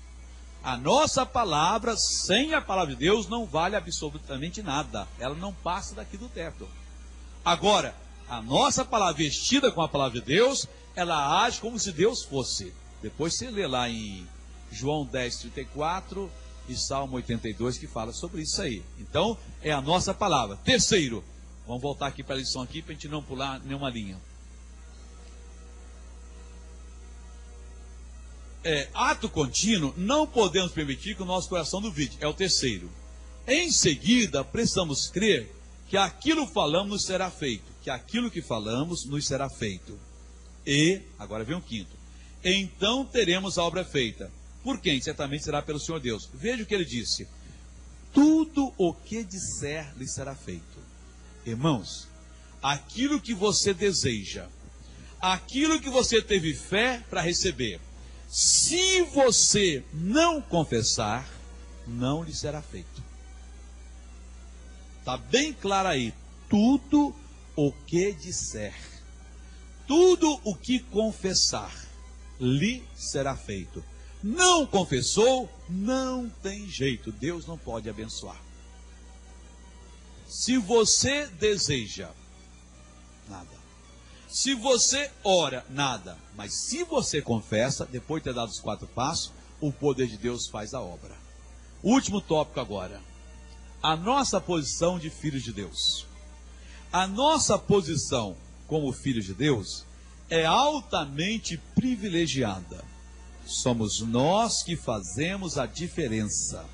A nossa palavra, sem a palavra de Deus, não vale absolutamente nada. Ela não passa daqui do teto. Agora, a nossa palavra vestida com a palavra de Deus, ela age como se Deus fosse. Depois você lê lá em João 10:34 e Salmo 82 que fala sobre isso aí. Então, é a nossa palavra. Terceiro, vamos voltar aqui para a lição aqui, para a gente não pular nenhuma linha. Ato contínuo, não podemos permitir que o nosso coração duvide. É o terceiro. Em seguida, precisamos crer que aquilo que falamos nos será feito. Que aquilo que falamos nos será feito. E, agora vem o quinto. Então teremos a obra feita. Por quem? Certamente será pelo Senhor Deus. Veja o que ele disse. Tudo o que disser lhe será feito. Irmãos, aquilo que você deseja, aquilo que você teve fé para receber, se você não confessar, não lhe será feito. Está bem claro aí. Tudo o que disser, tudo o que confessar, lhe será feito. Não confessou, não tem jeito. Deus não pode abençoar. Se você deseja, nada. Se você ora, nada. Mas se você confessa, depois de ter dado os 4 passos, o poder de Deus faz a obra. Último tópico agora. A nossa posição de filhos de Deus. A nossa posição como filhos de Deus é altamente privilegiada. Somos nós que fazemos a diferença.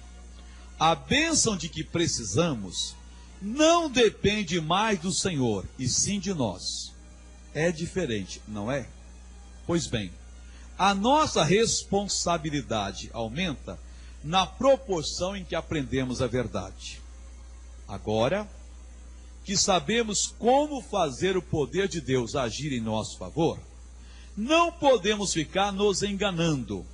A bênção de que precisamos não depende mais do Senhor, e sim de nós. É diferente, não é? Pois bem, a nossa responsabilidade aumenta na proporção em que aprendemos a verdade. Agora que sabemos como fazer o poder de Deus agir em nosso favor, não podemos ficar nos enganando,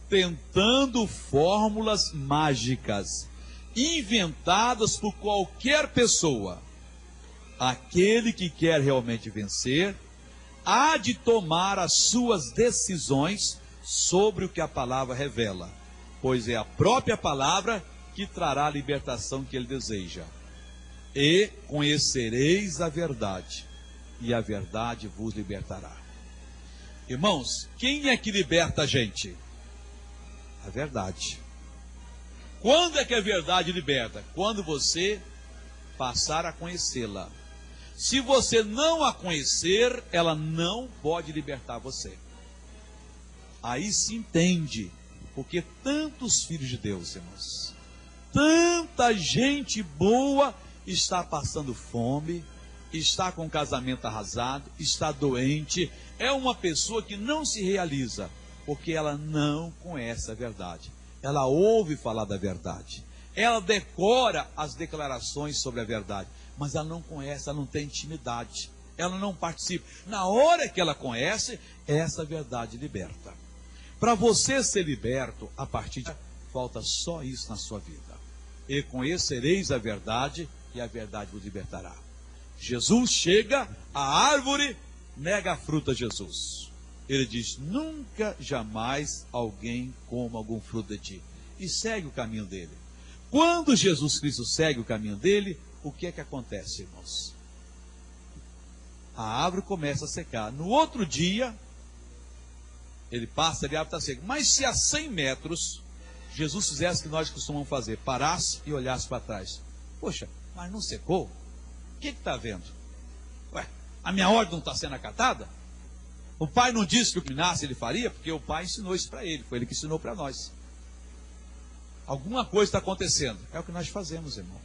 tentando fórmulas mágicas, inventadas por qualquer pessoa. Aquele que quer realmente vencer, há de tomar as suas decisões sobre o que a palavra revela. pois é a própria palavra que trará a libertação que ele deseja. E conhecereis a verdade, e a verdade vos libertará. Irmãos, quem é que liberta a gente? A verdade. Quando é que a verdade liberta? Quando você passar a conhecê-la. Se você não a conhecer, ela não pode libertar você. Aí se entende, porque tantos filhos de Deus, irmãos, tanta gente boa está passando fome, está com o casamento arrasado, está doente, é uma pessoa que não se realiza, porque ela não conhece a verdade. Ela ouve falar da verdade, ela decora as declarações sobre a verdade, mas ela não conhece, ela não tem intimidade, ela não participa. Na hora que ela conhece, essa verdade liberta. Para você ser liberto, a partir de falta só isso na sua vida. E conhecereis a verdade, e a verdade vos libertará. Jesus chega, a árvore nega a fruta a Jesus. Ele diz: nunca, jamais alguém coma algum fruto de ti. E segue o caminho dele. Quando Jesus Cristo segue o caminho dele, o que é que acontece, irmãos? A árvore começa a secar. No outro dia, ele passa e a árvore está seca. Mas se a 100 metros, Jesus fizesse o que nós costumamos fazer, parasse e olhasse para trás. Poxa, mas não secou? O que está vendo? Ué, a minha ordem não está sendo acatada? O pai não disse que o que nasce ele faria, porque o pai ensinou isso para ele, foi ele que ensinou para nós. Alguma coisa está acontecendo. É o que nós fazemos, irmão.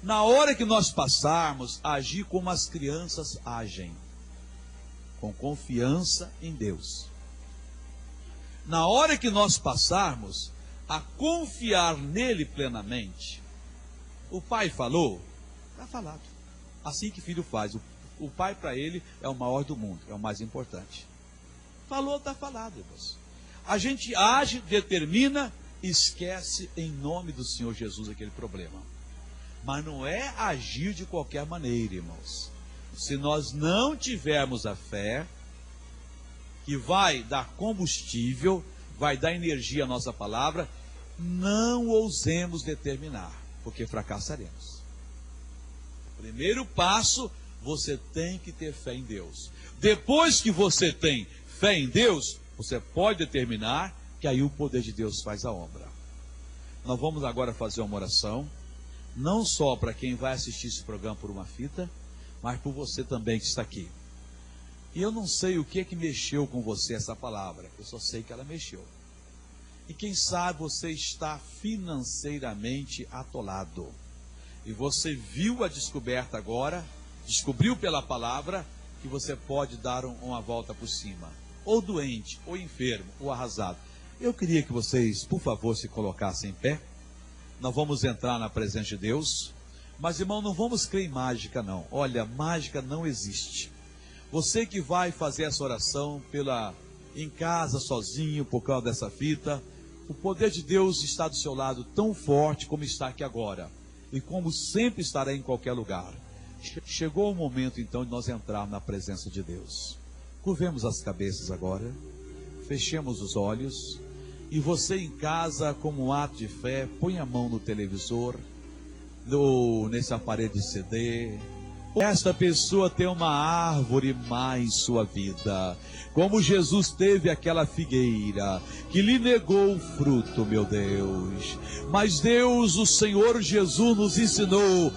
Na hora que nós passarmos a agir como as crianças agem, com confiança em Deus. Na hora que nós passarmos a confiar nele plenamente, o pai falou, está falado. Assim que filho faz. O pai para ele é o maior do mundo, é o mais importante. Falou, está falado, irmãos. A gente age, determina, esquece em nome do Senhor Jesus aquele problema. Mas não é agir de qualquer maneira, irmãos. Se nós não tivermos a fé, que vai dar combustível, vai dar energia à nossa palavra, não ousemos determinar, porque fracassaremos. Primeiro passo, você tem que ter fé em Deus. Depois que você tem fé em Deus, você pode determinar, que aí o poder de Deus faz a obra. Nós vamos agora fazer uma oração, não só para quem vai assistir esse programa por uma fita, mas por você também que está aqui. E eu não sei o que é que mexeu com você essa palavra, eu só sei que ela mexeu. E quem sabe você está financeiramente atolado. E você viu a descoberta agora, descobriu pela palavra, que você pode dar uma volta por cima. Ou doente, ou enfermo, ou arrasado. Eu queria que vocês, por favor, se colocassem em pé. Nós vamos entrar na presença de Deus. Mas, irmão, não vamos crer em mágica, não. Olha, mágica não existe. Você que vai fazer essa oração em casa, sozinho, por causa dessa fita, o poder de Deus está do seu lado tão forte como está aqui agora. E como sempre estará em qualquer lugar. Chegou o momento, então, de nós entrarmos na presença de Deus. Curvemos as cabeças agora. Fechemos os olhos. E você em casa, como um ato de fé, põe a mão no televisor, nesse aparelho de CD. Esta pessoa tem uma árvore má em sua vida, como Jesus teve aquela figueira, que lhe negou o fruto, meu Deus. Mas Deus, o Senhor Jesus, nos ensinou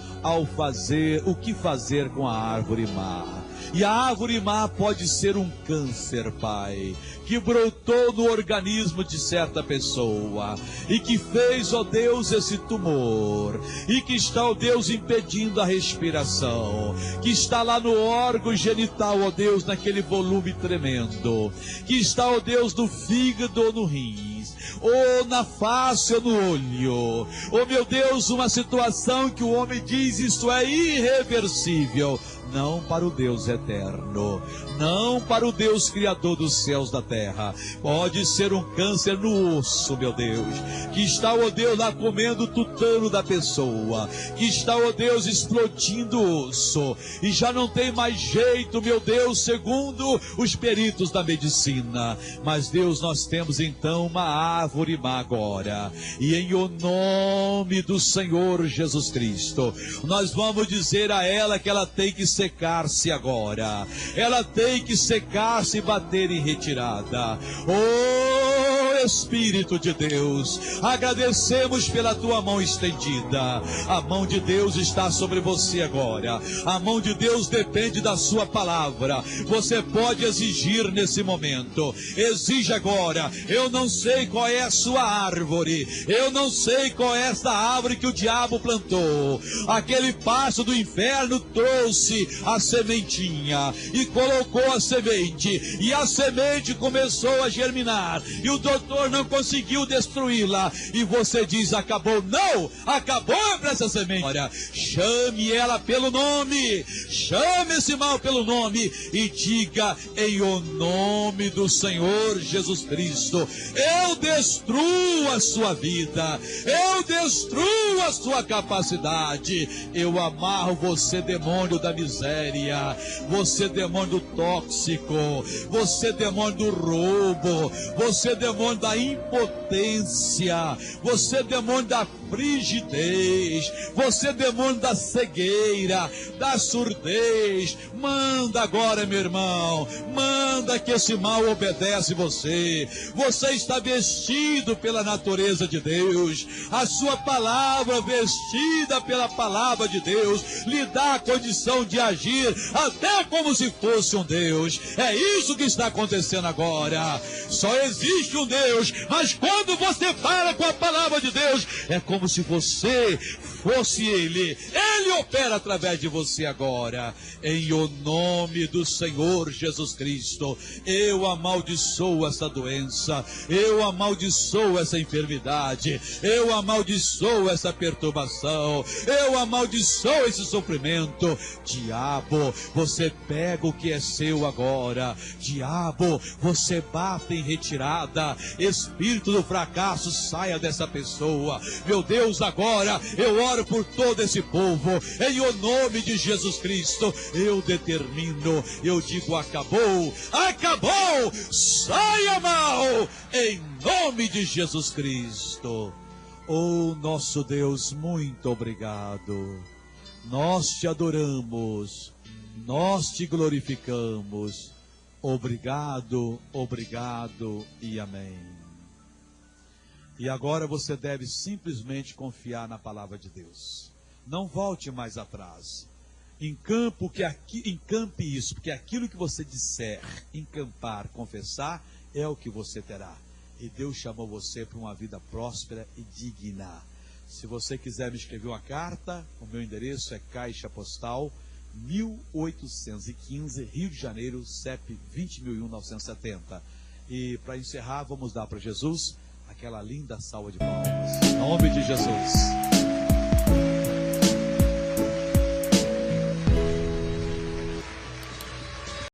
o que fazer com a árvore má. E a árvore má pode ser um câncer, Pai, que brotou no organismo de certa pessoa, e que fez, ó Deus, esse tumor, e que está, ó Deus, impedindo a respiração, que está lá no órgão genital, ó Deus, naquele volume tremendo, que está, ó Deus, no fígado ou no rins, ou na face ou no olho, oh meu Deus, uma situação que o homem diz, isso é irreversível. não para o Deus eterno, não para o Deus criador dos céus e da terra. Pode ser um câncer no osso, meu Deus, que está, ó Deus, lá comendo o tutano da pessoa, que está, ó Deus, explodindo o osso, e já não tem mais jeito, meu Deus, segundo os peritos da medicina. Mas Deus, nós temos então uma árvore má agora, e em o nome do Senhor Jesus Cristo, nós vamos dizer a ela que ela tem que secar-se agora, ela tem que secar-se e bater em retirada. Oh Espírito de Deus, agradecemos pela tua mão estendida. A mão de Deus está sobre você agora, a mão de Deus depende da sua palavra. Você pode exigir nesse momento, exige agora. Eu não sei qual é a sua árvore, eu não sei qual é essa árvore que o diabo plantou. Aquele passo do inferno trouxe a sementinha e colocou a semente, e a semente começou a germinar, e o doutor não conseguiu destruí-la, e você diz: acabou. Não, acabou para essa semente. Olha, chame ela pelo nome, chame esse mal pelo nome e diga: em o nome do Senhor Jesus Cristo, eu destruo a sua vida, eu destruo a sua capacidade, eu amarro você, demônio da miséria, você, demônio tóxico, você, demônio do roubo, você, demônio da impotência, você, demônio da frigidez, você, demônio da cegueira, da surdez, manda agora, meu irmão, manda que esse mal obedece você. Você está vestido pela natureza de Deus, a sua palavra, vestida pela palavra de Deus, lhe dá a condição de agir até como se fosse um Deus. É isso que está acontecendo agora. Só existe um Deus, mas quando você fala com a palavra de Deus, é como se você fosse Ele. Ele opera através de você agora. Em o nome do Senhor Jesus Cristo, eu amaldiçoo essa doença, eu amaldiçoo essa enfermidade, eu amaldiçoo essa perturbação, eu amaldiçoo esse sofrimento. Diabo, você pega o que é seu agora. Diabo, você bate em retirada. Espírito do fracasso, saia dessa pessoa. Meu Deus, agora eu oro por todo esse povo, em o nome de Jesus Cristo. Eu determino, eu digo: acabou, acabou, saia mal, em nome de Jesus Cristo. Oh, nosso Deus, muito obrigado. Nós te adoramos, nós te glorificamos. Obrigado, obrigado e amém. E agora você deve simplesmente confiar na palavra de Deus. Não volte mais atrás. Encampe isso, porque aquilo que você disser, encampar, confessar, é o que você terá. E Deus chamou você para uma vida próspera e digna. Se você quiser me escrever uma carta, o meu endereço é Caixa Postal 1815, Rio de Janeiro, CEP 20.001-970. E para encerrar, vamos dar para Jesus aquela linda salva de palmas. Em nome de Jesus.